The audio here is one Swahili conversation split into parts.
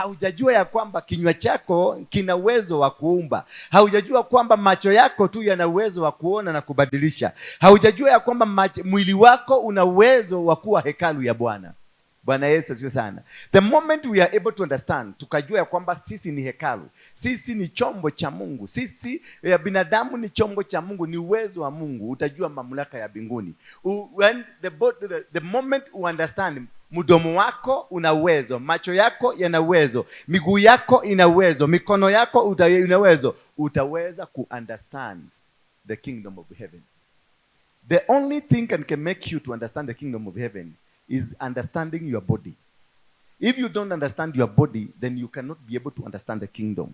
haujajua ya kwamba kinywa chako kina uwezo wa kuumba. Haujajua kwamba macho yako tu yana uwezo wa kuona na kubadilisha. Haujajua ya kwamba mwili wako una uwezo wa kuwa hekalu ya Bwana. Bwana Yesu asifiwe sana. The moment we are able to understand, tukajua ya kwamba sisi ni hekalu, sisi ni chombo cha Mungu, sisi binadamu ni chombo cha Mungu, ni uwezo wa Mungu, utajua mamlaka ya mbinguni. When the moment you understand, mdomo wako una uwezo, macho yako yana uwezo, miguu yako ina uwezo, mikono yako ina uwezo, utaweza understand the kingdom of heaven. The only thing that can make you to understand the kingdom of heaven is understanding your body. If you don't understand your body, then you cannot be able to understand the kingdom.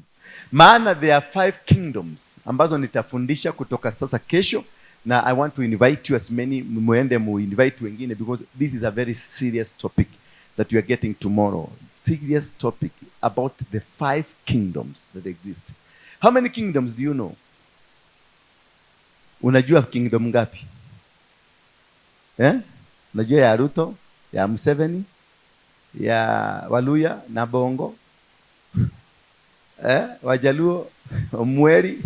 Maana there are 5 kingdoms ambazo nitafundisha kutoka sasa kesho, na I want to invite you as many muende invite wengine, because this is a very serious topic that we are getting tomorrow. Serious topic about the 5 kingdoms that exist. How many kingdoms do you know? Unajua kingdom ngapi? Unajua ya Ruto, ya Museveni, ya Waluya na Bongo, Wajaluo, Omweri.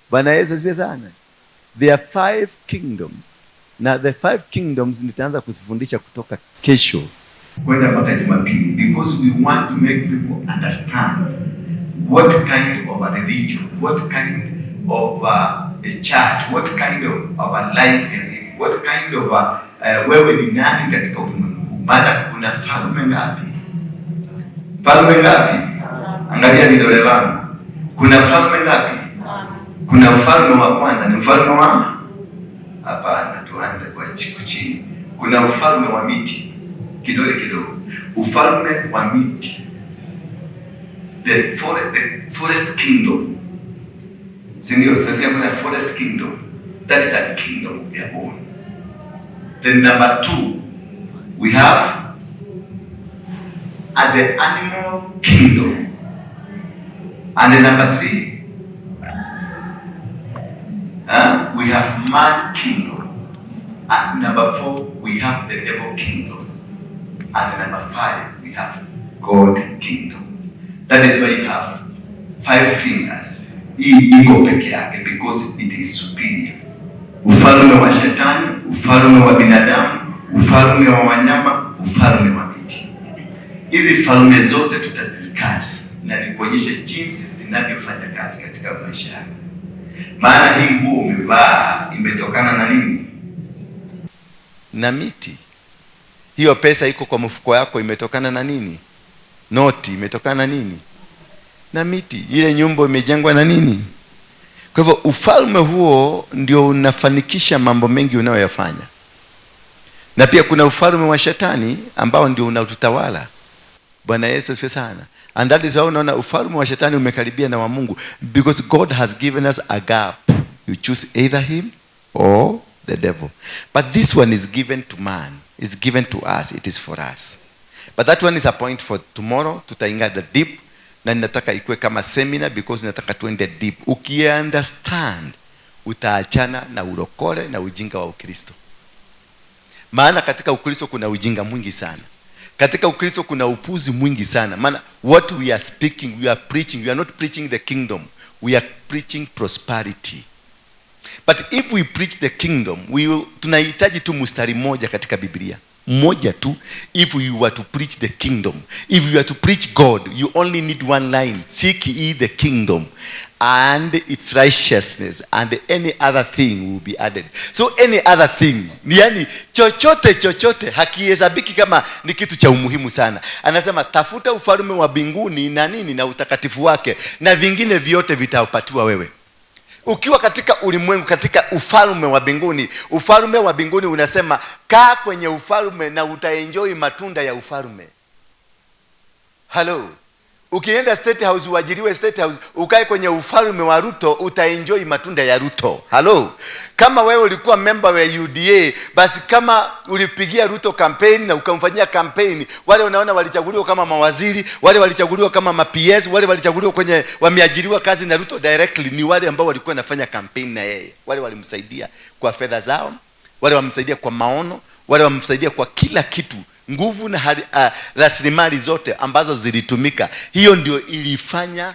Bwana Yesu asifiwe sana. There are 5 kingdoms. Na the 5 kingdoms nitaanza kuzifundisha kutoka kesho kwenda mpaka Jumapili, because we want to make people understand what kind of a religion, what kind of a church, what kind of a life, what kind of wewe ni nani katika ulimwengu. Maana kuna falme ngapi? Falme ngapi? Angalia vidole vangu. Kuna falme ngapi? Kuna ufalme wa kwanza, ni mfalme wa hapana, tuanze kwa chini. Kuna ufalme wa miti. Kidole kidogo. Ufalme wa miti. The forest kingdom. Sindio, tunasema kuna forest kingdom. That is a kingdom of their own. Then number 2, we have the animal kingdom. And then number 3, we have man kingdom. And number 4, we have the devil kingdom. And number 5, we have God kingdom. That is why you have 5 fingers. Hii iko peke yake because it is superior. Ufalme wa shetani, ufalme wa binadamu, ufalme wa wanyama, ufalme wa miti. Hizi falme zote tutadiscuss na nikuonyeshe jinsi zinavyofanya kazi katika maisha yako. Maana hii nguo umevaa imetokana na nini? Na miti. Hiyo pesa iko kwa mfuko yako imetokana na nini? Noti imetokana na nini? Na miti. Ile nyumba imejengwa na nini? Kwa hivyo ufalme huo ndio unafanikisha mambo mengi unayoyafanya. Na pia kuna ufalme wa shetani ambao ndio unautawala. Bwana Yesu asifiwe sana. And that is why unaona ufalme wa shetani umekaribia na wa Mungu, because God has given us a gap. You choose either him or the devil. But this one is given to man. It's given to us. It is for us. But that one is a point for tomorrow. Tutaingia the deep. Na ninataka ikuwe kama seminar, because nataka tuende deep. Ukiunderstand, utaachana na urokole na ujinga wa Ukristo. Maana katika Ukristo kuna ujinga mwingi sana. Katika Ukristo kuna upuzi mwingi sana. Maana what we are speaking, we are preaching, we are not preaching the kingdom. We are preaching prosperity. But if we preach the kingdom, tunahitaji tu mstari moja katika Biblia. Moja tu. If you were to preach the kingdom, if you were to preach God, you only need one line: seek ye the kingdom and its righteousness, and any other thing will be added. So any other thing, yani chochote hakihesabiki kama ni kitu cha umuhimu sana. Anasema tafuta ufalme wa mbinguni na nini, na utakatifu wake, na vingine vyote vitapatiwa wewe. Ukiwa katika ulimwengu, katika ufalme wa mbinguni, ufalme wa mbinguni unasema kaa kwenye ufalme na utaenjoy matunda ya ufalme. Hello. Ukienda State House, uajiriwe State House, ukae kwenye ufalme wa Ruto, utaenjoy matunda ya Ruto. Hello. Kama wewe ulikuwa member wa UDA, basi kama ulipigia Ruto campaign na ukamfanyia campaign, wale unaona walichaguliwa kama mawaziri, wale walichaguliwa kama ma-PS, wale walichaguliwa kwenye wameajiriwa kazi na Ruto directly, ni wale ambao walikuwa wanafanya campaign na yeye. Wale walimsaidia kwa fedha zao, wale wamsaidia kwa maono, wale wamsaidia kwa kila kitu nguvu na rasilimali zote ambazo zilitumika. Hiyo ndio ilifanya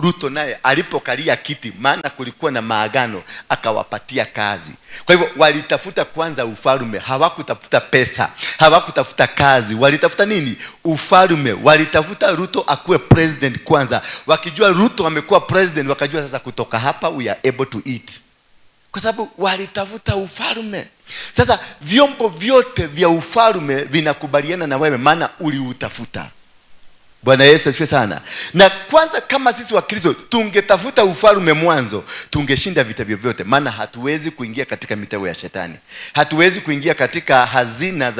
Ruto naye alipokalia kiti, maana kulikuwa na maagano, akawapatia kazi. Kwa hivyo walitafuta kwanza ufalme, hawakutafuta pesa, hawakutafuta kazi. Walitafuta nini? Ufalme. Walitafuta Ruto akuwe president kwanza. Wakijua Ruto amekuwa president, wakajua sasa kutoka hapa we are able to eat, kwa sababu walitafuta ufalme. Sasa vyombo vyote vya ufalme vinakubaliana na wewe, maana uliutafuta. Bwana Yesu asifiwe sana. Na kwanza kama sisi wa Kristo tungetafuta ufalme mwanzo, tungeshinda vita vyovyote, maana hatuwezi kuingia katika mitego ya shetani. Hatuwezi kuingia katika hazina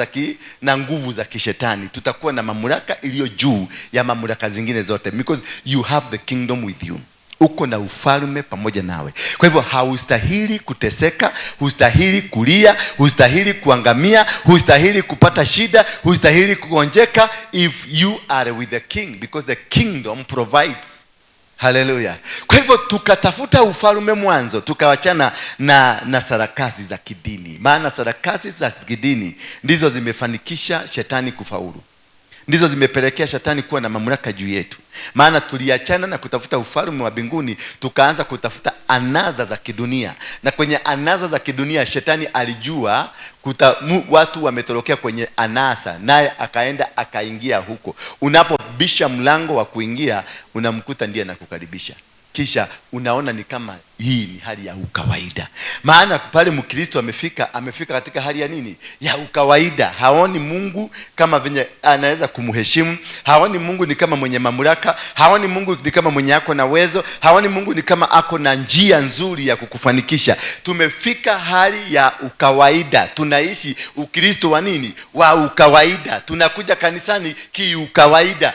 na nguvu za kishetani. Tutakuwa na mamlaka iliyo juu ya mamlaka zingine zote, because you have the kingdom with you. Uko na ufalme pamoja nawe. Kwa hivyo haustahili kuteseka, hustahili kulia, hustahili kuangamia, hustahili kupata shida, hustahili kugonjeka if you are with the king, because the kingdom provides. Hallelujah. Kwa hivyo tukatafuta ufalme mwanzo, tukawachana na sarakasi za kidini. Maana sarakasi za kidini ndizo zimefanikisha shetani kufaulu. Ndizo zimepelekea shetani kuwa na mamlaka juu yetu. Maana tuliachana na kutafuta ufalme wa mbinguni, tukaanza kutafuta anaza za kidunia. Na kwenye anaza za kidunia shetani alijua watu wametorokea kwenye anasa, naye akaenda akaingia huko. Unapobisha mlango wa kuingia, unamkuta ndiye anakukaribisha. Kisha unaona ni kama hii ni hali ya ukawaida. Maana pale Mkristo amefika katika hali ya nini? Ya ukawaida. Haoni Mungu kama venye anaweza kumheshimu. Haoni Mungu ni kama mwenye mamlaka. Haoni Mungu ni kama mwenye ako na uwezo. Haoni Mungu ni kama ako na njia nzuri ya kukufanikisha. Tumefika hali ya ukawaida. Tunaishi Ukristo wa nini? Wa ukawaida. Tunakuja kanisani kiukawaida.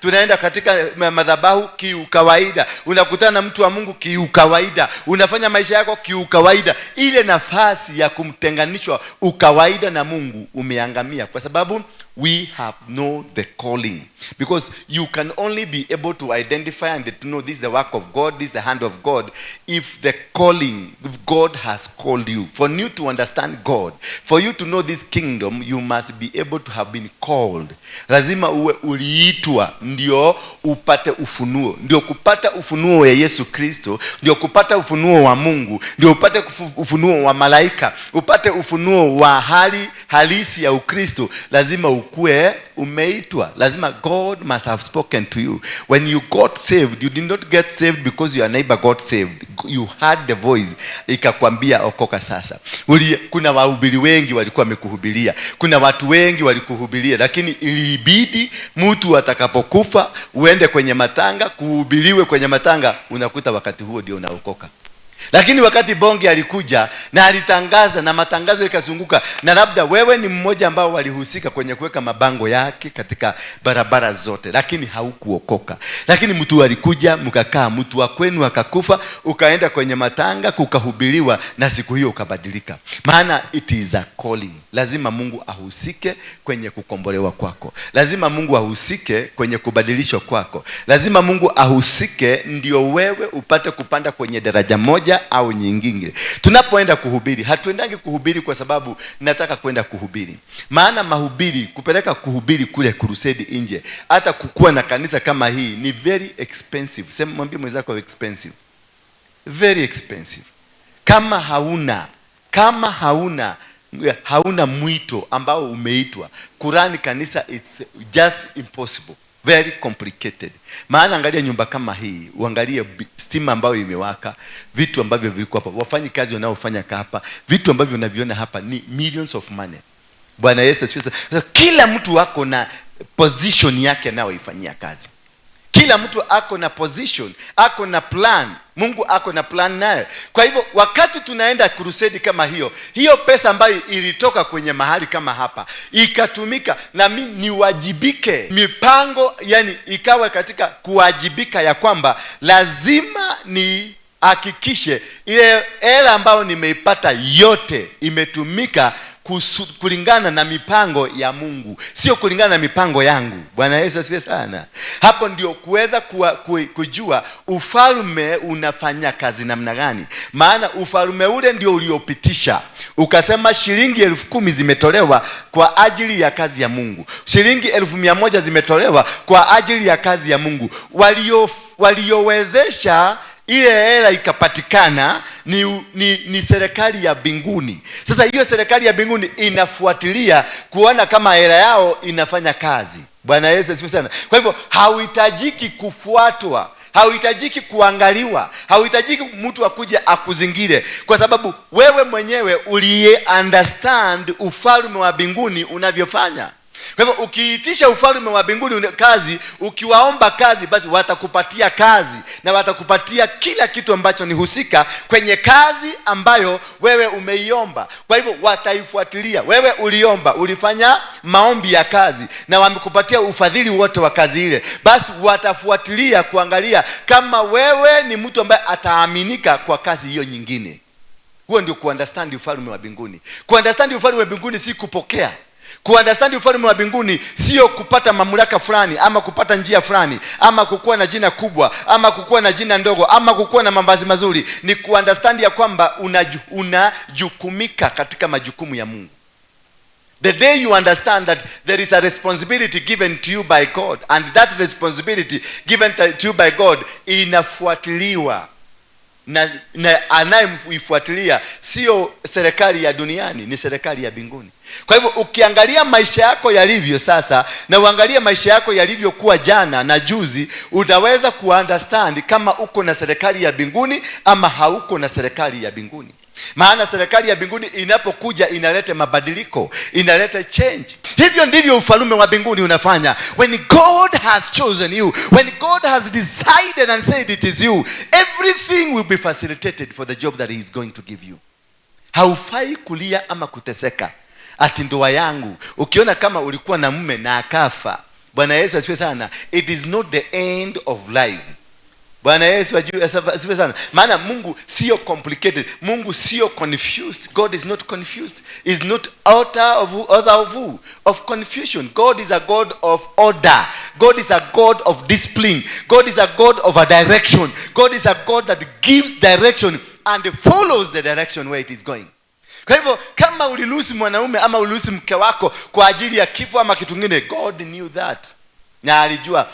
Tunaenda katika madhabahu kiukawaida. Unakutana na mtu wa Mungu kiukawaida. Unafanya maisha yako kiukawaida. Ile nafasi ya kumtenganishwa ukawaida na Mungu umeangamia, kwa sababu we have know the calling. Because you can only be able to identify and to know this is the work of God, this is the hand of God, if the calling, if God has called you. For you to understand God, for you to know this kingdom, you must be able to have been called. Lazima uwe uliitwa ndio upate ufunuo. Ndio kupata ufunuo ya Yesu Kristo, ndio kupata ufunuo wa Mungu, ndio upate ufunuo wa malaika, upate ufunuo wa hali halisi ya Ukristo. Lazima ukue umeitwa. Lazima God must have spoken to you. When you got saved, you did not get saved because your neighbor got saved. You heard the voice ikakwambia okoka sasa. Kuna wahubiri wengi walikuwa wamekuhubiria, kuna watu wengi walikuhubiria, lakini ilibidi mtu atakapokufa uende kwenye matanga, kuhubiriwe kwenye matanga, unakuta wakati huo ndio unaokoka. Lakini wakati bonge alikuja na alitangaza na matangazo ikazunguka, na labda wewe ni mmoja ambao walihusika kwenye kuweka mabango yake katika barabara zote, lakini haukuokoka. Lakini mtu alikuja, mkakaa, mtu wa kwenu akakufa, ukaenda kwenye matanga, kukahubiriwa, na siku hiyo ukabadilika. Maana it is a calling. Lazima Mungu ahusike kwenye kukombolewa kwako. Lazima Mungu ahusike kwenye kubadilishwa kwako. Lazima Mungu ahusike ndio wewe upate kupanda kwenye daraja moja au nyingine. Tunapoenda kuhubiri, hatuendangi kuhubiri kwa sababu nataka kwenda kuhubiri. Maana mahubiri, kupeleka kuhubiri kule crusade nje, hata kukua na kanisa kama hii ni very expensive. Sema, mwambie mwenzako expensive. Very expensive. Kama hauna mwito ambao umeitwa kurani kanisa, it's just impossible. Very complicated. Maana angalia nyumba kama hii, uangalie stima ambayo imewaka, vitu ambavyo viko hapa, wafanyi kazi wanaofanya hapa, vitu ambavyo unaviona hapa ni millions of money. Bwana Yesu asifiwe. Kila mtu ako na position yake anayoifanyia kazi. Kila mtu ako na position, ako na plan. Mungu ako na plan nayo. Kwa hivyo wakati tunaenda crusade kama hiyo pesa ambayo ilitoka kwenye mahali kama hapa ikatumika, na mimi niwajibike. Mipango yani ikawa katika kuwajibika ya kwamba lazima hakikishe ile hela ambayo nimeipata yote imetumika kulingana na mipango ya Mungu, sio kulingana na mipango yangu. Bwana Yesu asifiwe sana. Hapo ndio kuweza kujua ufalme unafanya kazi namna gani. Maana ufalme ule ndio uliopitisha ukasema shilingi 10,000 zimetolewa kwa ajili ya kazi ya Mungu, shilingi 100,000 zimetolewa kwa ajili ya kazi ya Mungu. Waliowezesha ile hela ikapatikana ni serikali ya mbinguni. Sasa hiyo serikali ya mbinguni inafuatilia kuona kama hela yao inafanya kazi. Bwana Yesu asifiwe sana. Kwa hivyo hauhitajiki kufuatwa, hauhitajiki kuangaliwa, hauhitajiki mtu akuje akuzingire, kwa sababu wewe mwenyewe uliye understand ufalme wa mbinguni unavyofanya. Kwa hivyo ukiitisha ufalme wa mbinguni kazi, ukiwaomba kazi, basi watakupatia kazi na watakupatia kila kitu ambacho ni husika kwenye kazi ambayo wewe umeiomba. Kwa hivyo wataifuatilia. Wewe uliomba, ulifanya maombi ya kazi na wamekupatia ufadhili wote wa kazi ile, basi watafuatilia kuangalia kama wewe ni mtu ambaye ataaminika kwa kazi hiyo nyingine. Huo ndio kuunderstand ufalme wa mbinguni. Kuunderstand ufalme wa mbinguni si kupokea. Kuunderstand ufalme wa mbinguni sio kupata mamlaka fulani ama kupata njia fulani ama kukuwa na jina kubwa ama kukuwa na jina ndogo ama kukuwa na mavazi mazuri. Ni kuunderstand ya kwamba unajukumika katika majukumu ya Mungu. The day you understand that there is a responsibility given to you by God, and that responsibility given to you by God inafuatiliwa na anayemfuatilia sio serikali ya duniani, ni serikali ya mbinguni. Kwa hivyo ukiangalia maisha yako yalivyo sasa na uangalie maisha yako yalivyokuwa jana na juzi, utaweza kuunderstand kama uko na serikali ya mbinguni ama hauko na serikali ya mbinguni. Maana serikali ya mbinguni inapokuja inaleta mabadiliko, inaleta change. Hivyo ndivyo ufalme wa mbinguni unafanya. When God has chosen you, when God has decided and said it is you, everything will be facilitated for the job that he is going to give you. Haufai kulia ama kuteseka ati ndoa yangu. Ukiona kama ulikuwa na mume na akafa, Bwana Yesu asifiwe sana, it is not the end of life. Bwana Yesu asifiwe sana. Maana Mungu sio complicated. Mungu sio confused. God is not confused. Is not author of confusion. God is a God of order. God is a God of discipline. God is a God of a direction. God is a God that gives direction and follows the direction where it is going. Kwa hivyo kama ulilusi mwanaume ama ulilusi mke wako kwa ajili ya kifo ama kitu kingine, God knew that. Na alijua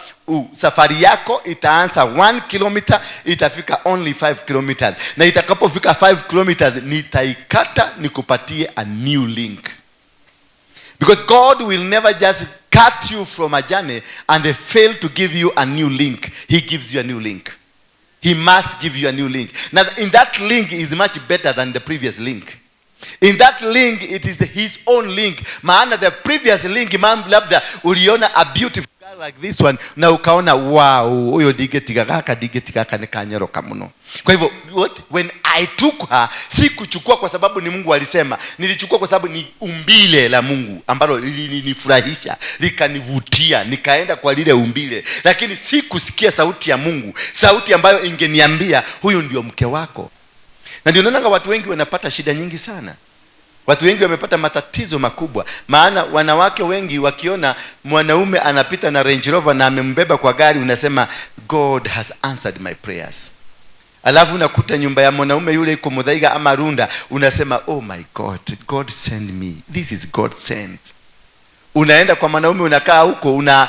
safari yako itaanza 1 kilometer, itafika only 5 kilometers. Na itakapofika 5 kilometers nitaikata nikupatie a new link. Because God will never just cut you from a journey and fail to give you a new link. He gives you a new link. He must give you a new link. Now in that link is much better than the previous link. In that link it is his own link. Maana the previous link labda uliona a beautiful girl like this one na ukaona wow, huyo digeti kaka ni kanyoroka mno. Kwa hivyo when I took her, si kuchukua kwa sababu ni Mungu alisema, nilichukua kwa sababu ni umbile la Mungu ambalo lilinifurahisha, likanivutia, nikaenda kwa lile umbile. Lakini si kusikia sauti ya Mungu, sauti ambayo ingeniambia huyu ndio mke wako. Na ndio naona watu wengi wanapata shida nyingi sana. Watu wengi wamepata matatizo makubwa. Maana wanawake wengi wakiona mwanaume anapita na Range Rover na amembeba kwa gari, unasema God has answered my prayers. Alafu unakuta nyumba ya mwanaume yule iko Muthaiga ama Runda, unasema oh my God, God send me. This is God sent. Unaenda kwa mwanaume, unakaa huko na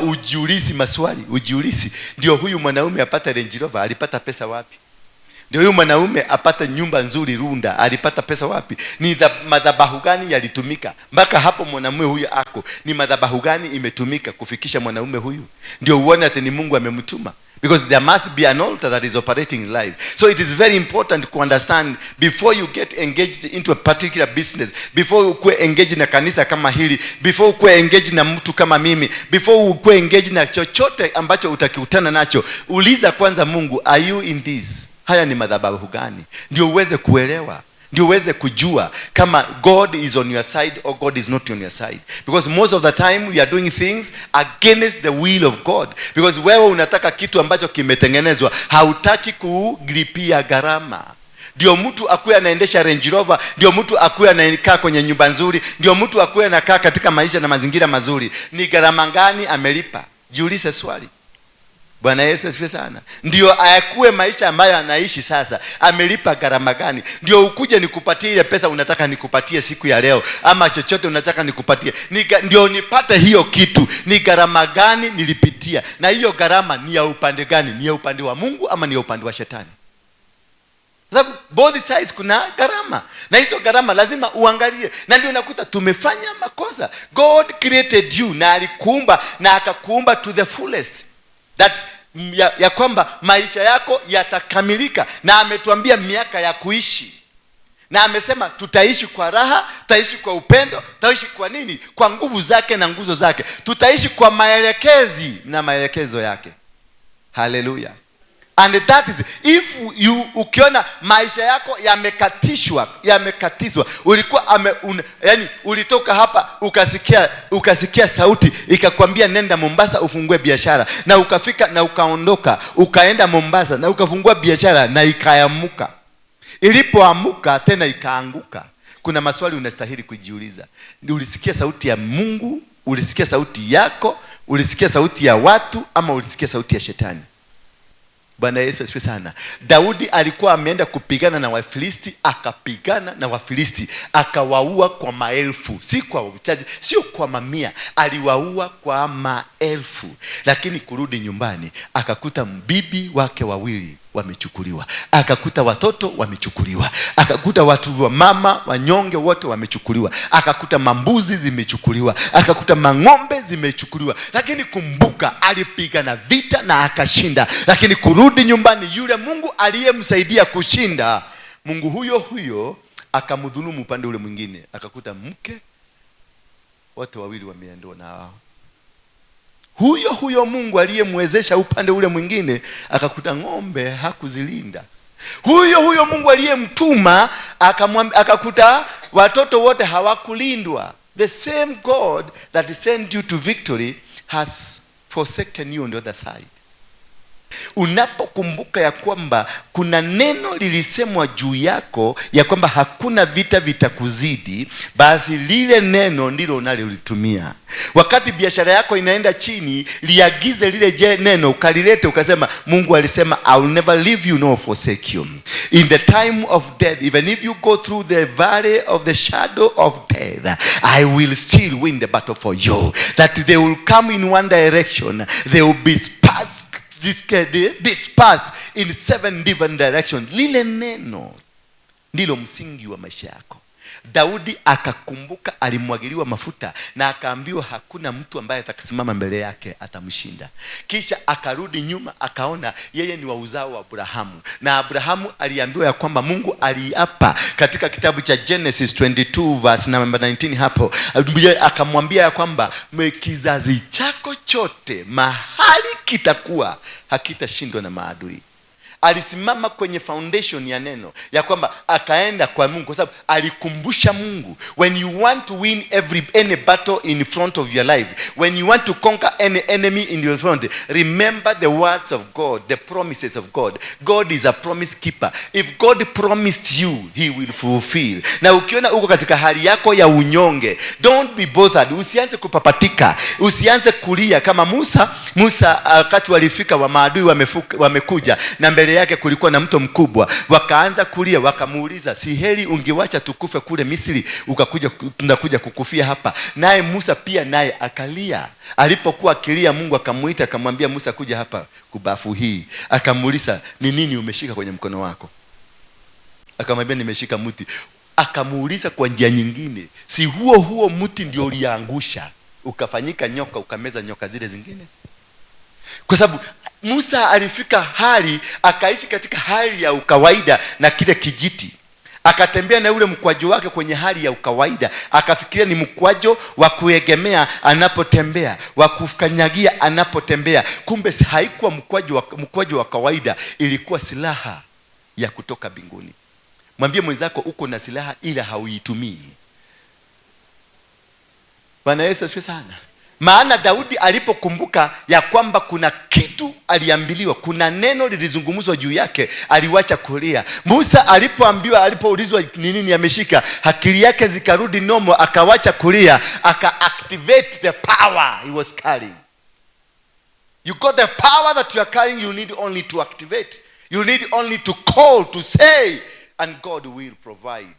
ujiulizi maswali, ndio huyu mwanaume apata Range Rover, alipata pesa wapi? Ndio huyu mwanaume apata nyumba nzuri Runda, alipata pesa wapi? Ni madhabahu gani yalitumika mpaka hapo mwanamume huyu ako? Ni madhabahu gani imetumika kufikisha mwanaume huyu? Ndio uone ati ni Mungu amemtuma. Because there must be an altar that is operating in life. So it is very important to understand before you get engaged into a particular business, before you ukue engaged na kanisa kama hili, before ukue engaged na mtu kama mimi, before ukue engaged na chochote ambacho utakikutana nacho, uliza kwanza Mungu, are you in this? Haya ni madhabahu gani? Ndio uweze kuelewa. ndio uweze kujua kama God is on your side or God is not on your side, because most of the time we are doing things against the will of God, because wewe unataka kitu ambacho kimetengenezwa, hautaki kulipia gharama. Ndio mtu akuwe anaendesha Range Rover, ndio mtu akuwe anakaa kwenye nyumba nzuri, ndio mtu akuwe anakaa katika maisha na mazingira mazuri. Ni gharama gani amelipa? Jiulize swali. Bwana Yesu asifiwe sana. Ndio ayakuwe maisha ambayo anaishi sasa, amelipa gharama gani? Ndio ukuje nikupatie ile pesa unataka nikupatie siku ya leo, ama chochote unataka nikupatie, ndio nipate hiyo kitu, ni gharama gani nilipitia? Na hiyo gharama ni ya upande gani? Ni ya upande wa Mungu ama ni ya upande wa shetani? Sababu both sides kuna gharama, na hizo gharama lazima uangalie. Na ndio unakuta tumefanya makosa. God created you, na alikuumba, na akakuumba to the fullest, that ya kwamba maisha yako yatakamilika, na ametuambia miaka ya kuishi, na amesema tutaishi kwa raha, tutaishi kwa upendo, tutaishi kwa nini? Kwa nguvu zake na nguzo zake, tutaishi kwa maelekezi na maelekezo yake. Hallelujah. And that is, if you ukiona maisha yako yamekatizwa, ulikuwa yani ulitoka hapa ukasikia sauti ikakwambia nenda Mombasa ufungue biashara, na ukafika na ukaondoka ukaenda Mombasa na ukafungua biashara na ikaamuka. Ilipoamuka tena ikaanguka, kuna maswali unastahili kujiuliza. Ulisikia sauti ya Mungu? Ulisikia sauti yako? Ulisikia sauti ya watu? Ama ulisikia sauti ya shetani? Bwana Yesu asifiwe sana. Daudi alikuwa ameenda kupigana na Wafilisti, akapigana na Wafilisti, akawaua kwa maelfu, si kwa wachache, sio kwa mamia, aliwaua kwa maelfu. Lakini kurudi nyumbani akakuta bibi wake wawili wamechukuliwa, akakuta watoto wamechukuliwa, akakuta watu wa mama wanyonge wote wamechukuliwa, akakuta mambuzi zimechukuliwa, akakuta mang'ombe zimechukuliwa. Lakini kumbuka, alipigana vita na akashinda. Lakini kurudi nyumbani, yule Mungu aliyemsaidia kushinda, Mungu huyo huyo akamdhulumu upande ule mwingine, akakuta mke wote wawili wameondoa na wao. Huyo Mungu aliyemwezesha upande ule mwingine, akakuta ng'ombe hakuzilinda. Huyo Mungu aliyemtuma akakuta watoto wote hawakulindwa. The same God that sent you to victory has forsaken you on the other side. Unapokumbuka ya kwamba kuna neno lilisemwa juu yako ya kwamba hakuna vita vitakuzidi, basi lile neno ndilo unalolitumia. Wakati biashara yako inaenda chini, liagize lile neno, ukalilete, ukasema Mungu alisema I will never leave you nor forsake you. In the time of death, even if you go through the valley of the shadow of death, I will still win the battle for you. That they will come in one direction, they will be dispersed in 7 different directions. Lile neno ndilo msingi wa maisha yako. Daudi akakumbuka, alimwagiliwa mafuta na akaambiwa hakuna mtu ambaye atakisimama mbele yake atamshinda. Kisha akarudi nyuma, akaona yeye ni wa uzao wa Abrahamu, na Abrahamu aliambiwa ya kwamba Mungu aliapa katika kitabu cha Genesis 22 verse number 19 hapo, akamwambia ya kwamba kizazi chako chote mahali kitakuwa hakitashindwa na maadui. Alisimama kwenye foundation ya neno ya kwamba akaenda kwa Mungu, kwa sababu alikumbusha Mungu, when you want to win any battle in front of your life, when you want to conquer any enemy in your front, remember the words of God, the promises of God. God is a promise keeper. If God promised you, he will fulfill. Na ukiona uko katika hali yako ya unyonge, don't be bothered. Usianze kupapatika, usianze kulia kama Musa wakati walifika wa maadui wamekuja na mbele yake kulikuwa na mto mkubwa, wakaanza kulia, wakamuuliza, si heri ungewacha tukufe kule Misri, tunakuja kukufia hapa? Naye Musa pia naye akalia. Alipokuwa akilia, Mungu akamuita, akamwambia Musa, kuja hapa kubafu hii. Akamuuliza, ni nini umeshika kwenye mkono wako? Akamwambia, nimeshika mti. Akamuuliza kwa njia nyingine, si huo mti ndio uliangusha ukafanyika nyoka, ukameza nyoka zile zingine? Kwa sababu Musa alifika hali akaishi katika hali ya ukawaida na kile kijiti, akatembea na ule mkwajo wake kwenye hali ya ukawaida, akafikiria ni mkwajo wa kuegemea anapotembea, wa kukanyagia anapotembea. Kumbe haikuwa mkwajo wa kawaida, ilikuwa silaha ya kutoka mbinguni. Mwambie mwenzako uko na silaha ila hauitumii. Bwana Yesu asifiwe sana. Maana Daudi alipokumbuka ya kwamba kuna kitu aliambiliwa, kuna neno lilizungumzwa juu yake, aliwacha kulia. Musa alipoulizwa nini ameshika, akili yake zikarudi nomo, akawacha kulia, aka-activate the power he was carrying. You got the power that you are carrying, you need only to activate. You need only to call, to say, and God will provide.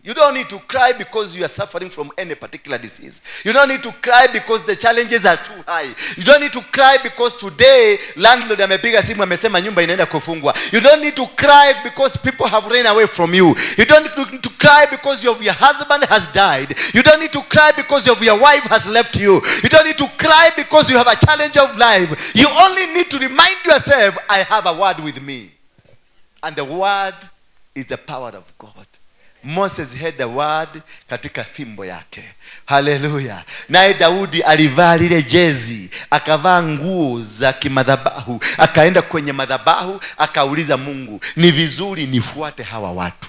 You don't need to cry because you are suffering from any particular disease. You don't need to cry because the challenges are too high. You don't need to cry because today landlord amepiga simu amesema nyumba inaenda kufungwa. You don't need to cry because people have run away from you. You don't need to cry because your husband has died. You don't need to cry because your wife has left you. You don't need to cry because you have a challenge of life. You only need to remind yourself, I have a word with me. And the word is the power of God. Moses had the word katika fimbo yake. Haleluya. Naye Daudi alivaa lile jezi, akavaa nguo za kimadhabahu, akaenda kwenye madhabahu, akauliza Mungu, ni vizuri nifuate hawa watu?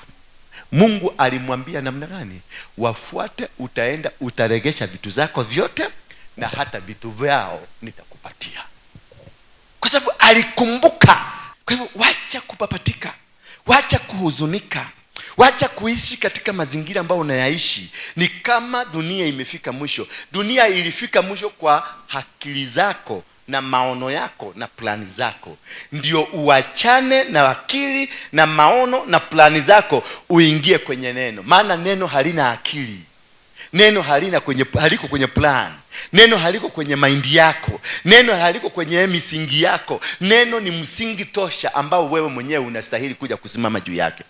Mungu alimwambia namna gani? Wafuate, utaenda utaregesha vitu zako vyote na hata vitu vyao nitakupatia. Kwa sababu alikumbuka. Kwa hivyo wacha kupapatika, wacha kuhuzunika, wacha kuishi katika mazingira ambayo unayaishi ni kama dunia imefika mwisho. Dunia ilifika mwisho kwa akili zako na maono yako na plani zako. Ndio uachane na akili na maono na plani zako, uingie kwenye neno. Maana neno halina akili. Neno haliko kwenye plan. Neno haliko kwenye mind yako. Neno haliko kwenye misingi yako. Neno ni msingi tosha ambao wewe mwenyewe unastahili kuja kusimama juu yake.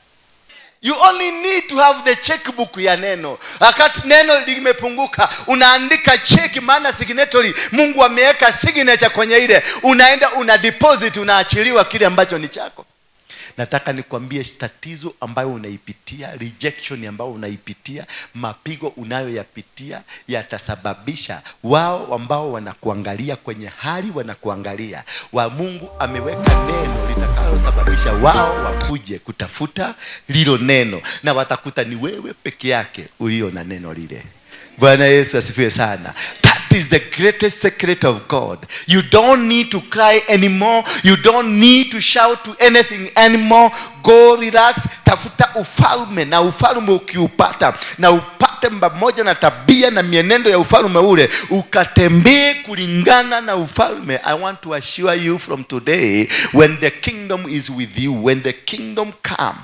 You only need to have the checkbook ya neno. Wakati neno limepunguka, unaandika check, maana signatory, Mungu ameweka signature kwenye ile. Unaenda una deposit, unaachiliwa kile ambacho ni chako. Nataka nikwambie tatizo ambayo unaipitia, rejection ambayo unaipitia, mapigo unayoyapitia yatasababisha wao ambao wanakuangalia kwenye hali wanakuangalia. Wa Mungu ameweka neno litakalosababisha wao wakuje kutafuta lilo neno, na watakuta ni wewe peke yake ulio na neno lile. Bwana Yesu asifiwe sana. That is the greatest secret of God. You don't need to cry anymore. You don't need to shout to anything anymore. Go relax. Tafuta ufalme, na ufalme ukiupata na upate pamoja na tabia na mienendo ya ufalme ule, ukatembee kulingana na ufalme. I want to assure you from today, when the kingdom is with you, when the kingdom come,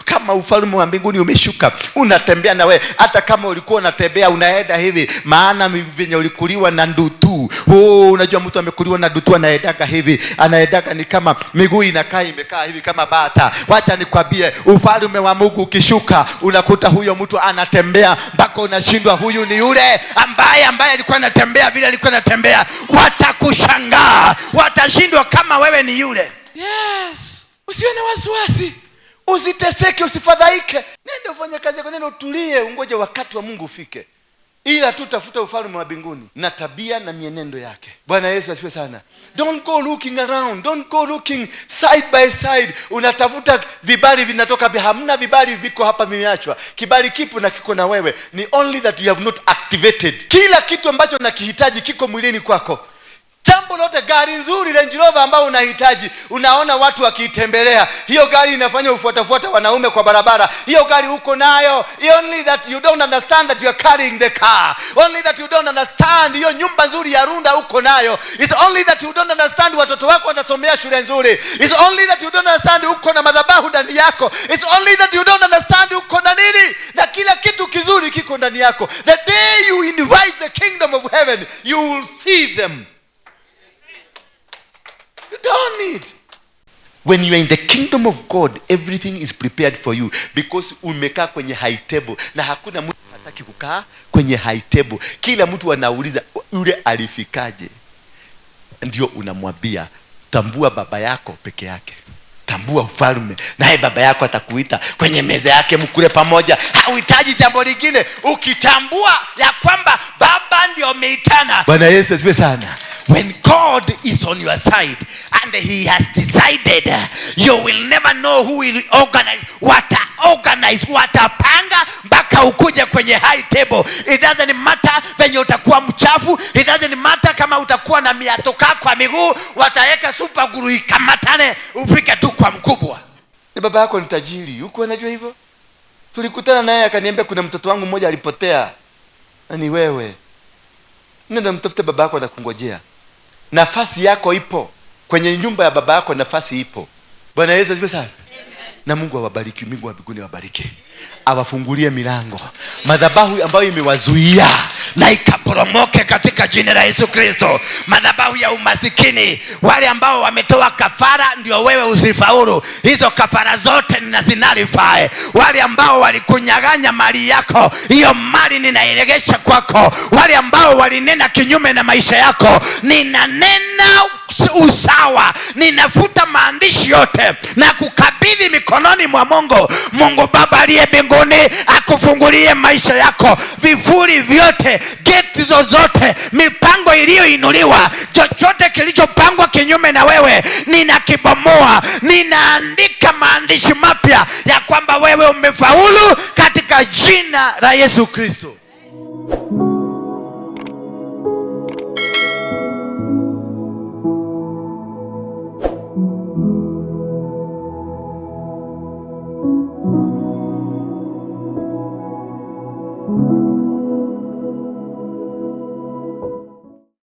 kama ufalme wa mbinguni umeshuka, unatembea na wewe. Hata kama ulikuwa unatembea unaenda hivi, maana venye ulikuliwa na ndutu. Unajua mtu amekuliwa na ndutu anaendaga hivi, anaendaga ni kama miguu imekaa hivi kama bata. Wacha nikwambie, ufalme wa Mungu ukishuka, unakuta huyo mtu anatembea mpaka unashindwa huyu ni yule ambaye alikuwa anatembea vile alikuwa anatembea. Watakushangaa, watashindwa kama wewe ni yule. Yes. Usiwe na wasiwasi. Usiteseke, usifadhaike. Nenda ufanye kazi yako, nenda utulie, ungoje wakati wa Mungu ufike. Ila tu tafuta ufalme wa mbinguni na tabia na mienendo yake. Bwana Yesu asifiwe sana. Don't go looking around. Don't go looking side by side. Unatafuta vibali vinatoka, hamna vibali viko hapa vimeachwa. Kibali kipo na kiko na wewe. Ni only that you have not activated. Kila kitu ambacho unakihitaji kiko mwilini kwako. Jambo lote, gari nzuri Range Rover ambao unahitaji, unaona watu wakiitembelea. Hiyo gari inafanya ufuatafuata wanaume kwa barabara. Hiyo gari uko nayo. Only that you don't understand that you are carrying the car. Only that you don't understand hiyo nyumba nzuri ya Runda uko nayo. It's only that you don't understand watoto wako wanasomea shule nzuri. It's only that you don't understand uko na madhabahu ndani yako. It's only that you don't understand uko na nini, na kila kitu kizuri kiko ndani yako. The day you invite the kingdom of heaven, you will see them. You don't need. When you are in the kingdom of God, everything is prepared for you, because umekaa kwenye high table, na hakuna mtu hataki kukaa kwenye high table. Kila mtu anauliza yule alifikaje. Ndio unamwambia, tambua baba yako peke yake. Tambua ufalme, naye baba yako atakuita kwenye meza yake mkule pamoja. Hauhitaji jambo lingine. Ukitambua ya kwamba baba ndio ameitana. Bwana Yesu asifiwe sana. when God is on your side and he has decided, you will never know who will organize, watapanga mpaka ukuje kwenye high table. It doesn't matter venye utakuwa mchafu, it doesn't matter kama utakuwa na miatoka kwa miguu, wataweka super glue ikamatane ufike tu kwa mkubwa. Ni baba yako ni tajiri, uko unajua hivyo? Tulikutana naye akaniambia kuna mtoto wangu mmoja alipotea. Na ni wewe. Nenda mtafute baba yako na kungojea. Nafasi yako ipo. Kwenye nyumba ya baba yako nafasi ipo. Bwana Yesu asifiwe sana. Na Mungu awabariki, Mungu wa mbinguni awabariki. Awafungulie milango. Madhabahu ambayo imewazuia na ikaporomoke katika jina la Yesu Kristo. Madhabahu ya umasikini, wale ambao wametoa kafara ndio wewe usifaulu, hizo kafara zote ninazinalify. Wale ambao walikunyaganya mali yako, hiyo mali ninairegesha kwako. Wale ambao walinena kinyume na maisha yako, ninanena usawa, ninafuta maandishi yote na kukabidhi mikononi mwa Mungu. Mungu Baba aliye mbinguni akufungulie maisha yako, vifuri vyote, geti zozote, mipango iliyoinuliwa, chochote kilichopangwa kinyume na wewe, ninakibomoa. Ninaandika maandishi mapya ya kwamba wewe umefaulu katika jina la Yesu Kristo.